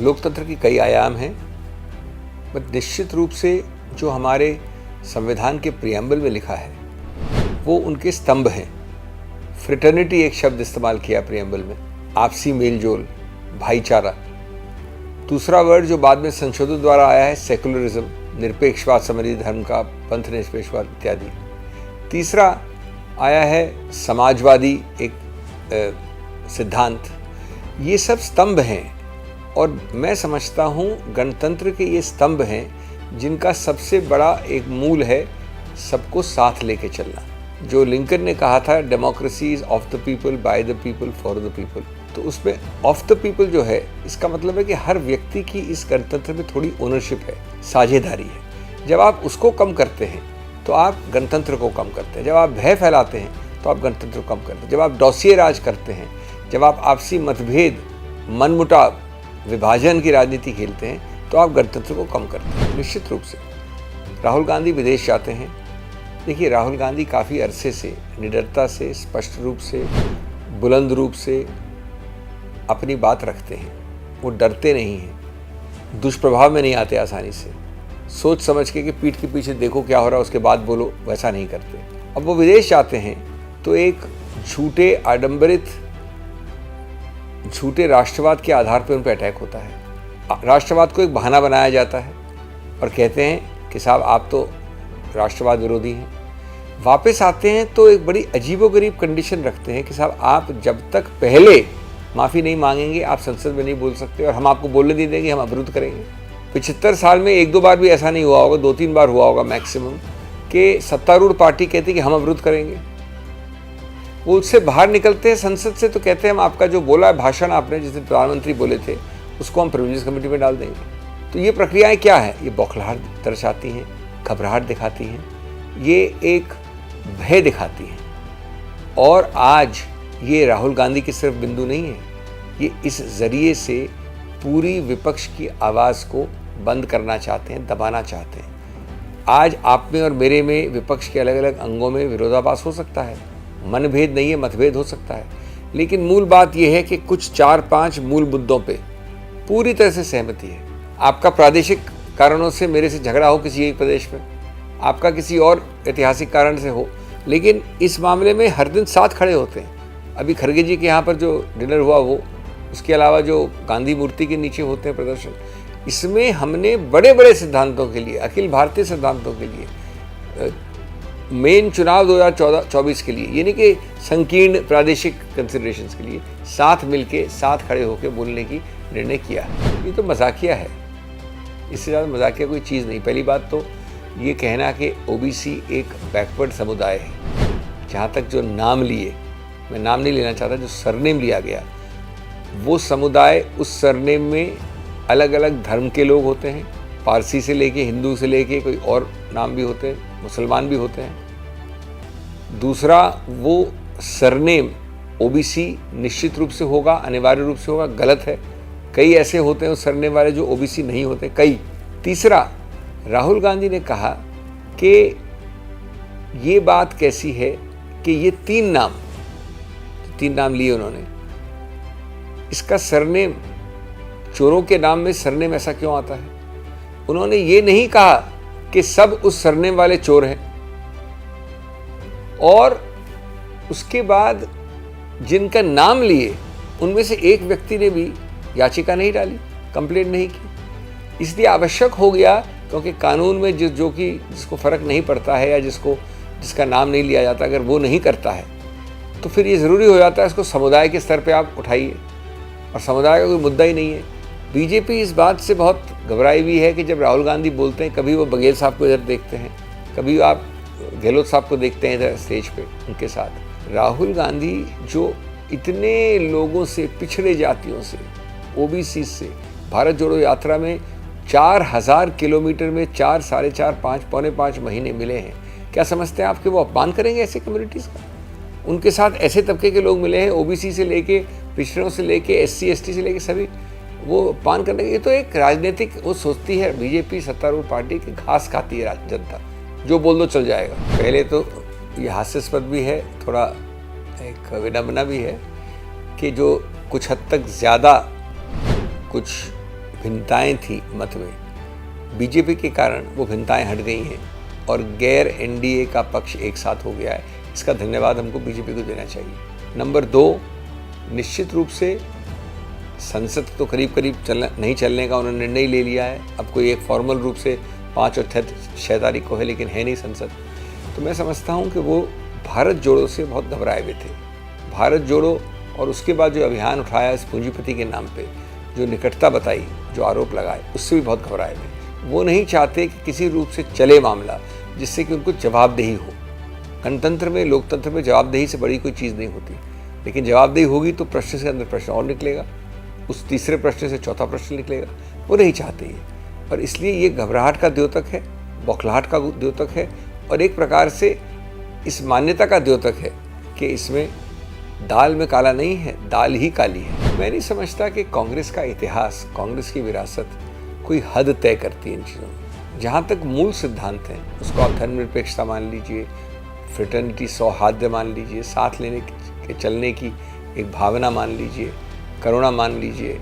लोकतंत्र की कई आयाम हैं, बट निश्चित रूप से जो हमारे संविधान के प्रियम्बल में लिखा है वो उनके स्तंभ हैं। फ्रेटर्निटी एक शब्द इस्तेमाल किया प्रियम्बल में, आपसी मेलजोल, भाईचारा। दूसरा वर्ड जो बाद में संशोधन द्वारा आया है सेकुलरिज्म, निरपेक्षवाद, समरी धर्म का पंथ निरपेक्षवाद इत्यादि। तीसरा आया है समाजवादी एक सिद्धांत। ये सब स्तंभ हैं और मैं समझता हूँ गणतंत्र के ये स्तंभ हैं जिनका सबसे बड़ा एक मूल है सबको साथ लेके चलना। जो लिंकन ने कहा था democracy is of the people, by the people, for the people, तो उसमें ऑफ द पीपल जो है इसका मतलब है कि हर व्यक्ति की इस गणतंत्र में थोड़ी ओनरशिप है, साझेदारी है। जब आप उसको कम करते हैं तो आप गणतंत्र को कम करते हैं। जब आप भय फैलाते हैं तो आप गणतंत्र को कम करते हैं। जब आप डॉसिये राज करते हैं, जब आप आपसी मतभेद, मनमुटाव, विभाजन की राजनीति खेलते हैं तो आप गणतंत्र को कम करते हैं। निश्चित रूप से राहुल गांधी विदेश जाते हैं। देखिए, राहुल गांधी काफ़ी अरसे से निडरता से, स्पष्ट रूप से, बुलंद रूप से अपनी बात रखते हैं। वो डरते नहीं हैं, दुष्प्रभाव में नहीं आते आसानी से। सोच समझ के कि पीठ के पीछे देखो क्या हो रहा है उसके बाद बोलो, वैसा नहीं करते। अब वो विदेश जाते हैं तो एक झूठे, आडंबरित, झूठे राष्ट्रवाद के आधार पर उन पर अटैक होता है। राष्ट्रवाद को एक बहाना बनाया जाता है और कहते हैं कि साहब आप तो राष्ट्रवाद विरोधी हैं। वापस आते हैं तो एक बड़ी अजीबोगरीब कंडीशन रखते हैं कि साहब आप जब तक पहले माफ़ी नहीं मांगेंगे आप संसद में नहीं बोल सकते और हम आपको बोलने नहीं देंगे, हम अवरुद्ध करेंगे। 75 साल में एक दो बार भी ऐसा नहीं हुआ होगा, 2-3 बार हुआ होगा मैक्सिमम, कि सत्तारूढ़ पार्टी कहती है कि हम अवरुद्ध करेंगे। वो उससे बाहर निकलते हैं संसद से तो कहते हैं हम आपका जो बोला है भाषण आपने, जिसे प्रधानमंत्री बोले थे, उसको हम प्रिविलेज कमेटी में डाल देंगे। तो ये प्रक्रियाएं क्या है? ये बौखलाहट दर्शाती हैं, घबराहट दिखाती हैं, ये एक भय दिखाती हैं। और आज ये राहुल गांधी की सिर्फ बिंदु नहीं है, ये इस जरिए से पूरी विपक्ष की आवाज़ को बंद करना चाहते हैं, दबाना चाहते हैं। आज आप में और मेरे में, विपक्ष के अलग अलग अंगों में विरोधाभास हो सकता है, मनभेद नहीं है, मतभेद हो सकता है, लेकिन मूल बात यह है कि कुछ 4-5 मूल मुद्दों पे पूरी तरह से सहमति है। आपका प्रादेशिक कारणों से मेरे से झगड़ा हो किसी एक प्रदेश में, आपका किसी और ऐतिहासिक कारण से हो, लेकिन इस मामले में हर दिन साथ खड़े होते हैं। अभी खड़गे जी के यहाँ पर जो डिनर हुआ वो, उसके अलावा जो गांधी मूर्ति के नीचे होते हैं प्रदर्शन, इसमें हमने बड़े बड़े सिद्धांतों के लिए, अखिल भारतीय सिद्धांतों के लिए, मेन चुनाव 2024 के लिए, यानी कि संकीर्ण प्रादेशिक कंसिडरेशंस के लिए साथ मिलके, साथ खड़े होकर बोलने की निर्णय किया है। ये तो मजाकिया है, इससे ज़्यादा मजाकिया कोई चीज़ नहीं। पहली बात तो ये कहना कि ओबीसी एक बैकवर्ड समुदाय है, जहाँ तक जो नाम लिए, मैं नाम नहीं लेना चाहता, जो सरनेम लिया गया, वो समुदाय, उस सरनेम में अलग अलग धर्म के लोग होते हैं, पारसी से लेके, हिंदू से लेके, कोई और नाम भी होते हैं, मुसलमान भी होते हैं। दूसरा, वो सरनेम ओबीसी निश्चित रूप से होगा, अनिवार्य रूप से होगा, गलत है। कई ऐसे होते हैं उस सरनेम वाले जो ओबीसी नहीं होते, कई। तीसरा, राहुल गांधी ने कहा कि ये बात कैसी है कि ये 3 नाम लिए उन्होंने, इसका सरनेम, चोरों के नाम में सरनेम ऐसा क्यों आता है? उन्होंने ये नहीं कहा कि सब उस सरनेम वाले चोर हैं, और उसके बाद जिनका नाम लिए उनमें से एक व्यक्ति ने भी याचिका नहीं डाली, कंप्लेंट नहीं की। इसलिए आवश्यक हो गया, क्योंकि कानून में जिसको फ़र्क नहीं पड़ता है या जिसका नाम नहीं लिया जाता, अगर वो नहीं करता है तो फिर ये ज़रूरी हो जाता है इसको समुदाय के स्तर पे आप उठाइए, और समुदाय का कोई मुद्दा ही नहीं है। बीजेपी इस बात से बहुत घबराई हुई है कि जब राहुल गांधी बोलते हैं, कभी वो बघेल साहब को इधर देखते हैं, कभी आप गहलोत साहब को देखते हैं इधर स्टेज पे उनके साथ। राहुल गांधी जो इतने लोगों से, पिछड़े जातियों से, ओबीसी से, भारत जोड़ो यात्रा में 4000 किलोमीटर में 4, 4.5, 5, पौने 5 महीने मिले हैं, क्या समझते हैं आप कि वो अपमान करेंगे ऐसे कम्युनिटीज़ का? उनके साथ ऐसे तबके के लोग मिले हैं, ओबीसी से लेके, पिछड़ों से लेके, एससी एसटी से लेके सभी, वो अपमान करने के। ये तो एक राजनीतिक, वो सोचती है बीजेपी सत्तारूढ़ पार्टी की घास खाती है जनता, जो बोल दो चल जाएगा। पहले तो ये हास्यास्पद भी है, थोड़ा एक विडंबना भी है कि जो कुछ हद तक ज़्यादा कुछ भिन्नताएं थी मत में, बीजेपी के कारण वो भिन्नताएं हट गई हैं और गैर एनडीए का पक्ष एक साथ हो गया है। इसका धन्यवाद हमको बीजेपी को देना चाहिए। नंबर 2, निश्चित रूप से संसद तो करीब नहीं चलने का उन्होंने निर्णय ले लिया है। अब कोई एक फॉर्मल रूप से 5 और 6 तारीख को है, लेकिन है नहीं संसद। तो मैं समझता हूँ कि वो भारत जोड़ो से बहुत घबराए हुए थे। भारत जोड़ो और उसके बाद जो अभियान उठाया इस पूंजीपति के नाम पे, जो निकटता बताई, जो आरोप लगाए, उससे भी बहुत घबराए हुए। वो नहीं चाहते कि किसी रूप से चले मामला जिससे कि उनको जवाबदेही हो। गणतंत्र में, लोकतंत्र में जवाबदेही से बड़ी कोई चीज़ नहीं होती, लेकिन जवाबदेही होगी तो प्रश्न से अंदर प्रश्न और निकलेगा, उस तीसरे प्रश्न से चौथा प्रश्न निकलेगा। वो नहीं चाहते ये, और इसलिए ये घबराहट का द्योतक है, बौखलाहट का द्योतक है, और एक प्रकार से इस मान्यता का द्योतक है कि इसमें दाल में काला नहीं है, दाल ही काली है। मैं नहीं समझता कि कांग्रेस का इतिहास, कांग्रेस की विरासत कोई हद तय करती है इन चीज़ों में। जहाँ तक मूल सिद्धांत हैं उसको आप धर्मनिरपेक्षता मान लीजिए, फ्रेटर्निटी, सौहार्द मान लीजिए, साथ लेने के चलने की एक भावना मान लीजिए, करुणा मान लीजिए,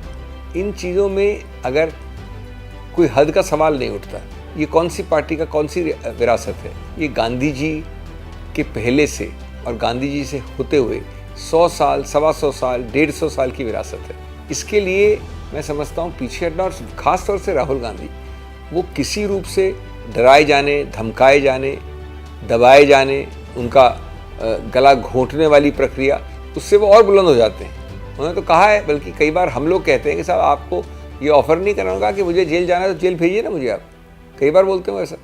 इन चीज़ों में अगर कोई हद का सवाल नहीं उठता। ये कौन सी पार्टी का कौन सी विरासत है? ये गांधी जी के पहले से और गांधी जी से होते हुए 100 साल, 125 साल, 150 साल की विरासत है। इसके लिए मैं समझता हूँ पीछे हटना, और ख़ास तौर से राहुल गांधी, वो किसी रूप से डराए जाने, धमकाए जाने, दबाए जाने, उनका गला घोंटने वाली प्रक्रिया, उससे वो और बुलंद हो जाते हैं। उन्होंने तो कहा है, बल्कि कई बार हम लोग कहते हैं कि साहब आपको ये ऑफ़र नहीं करना होगा कि मुझे जेल जाना है तो जेल भेजिए ना मुझे आप। कई बार बोलते हो ऐसा।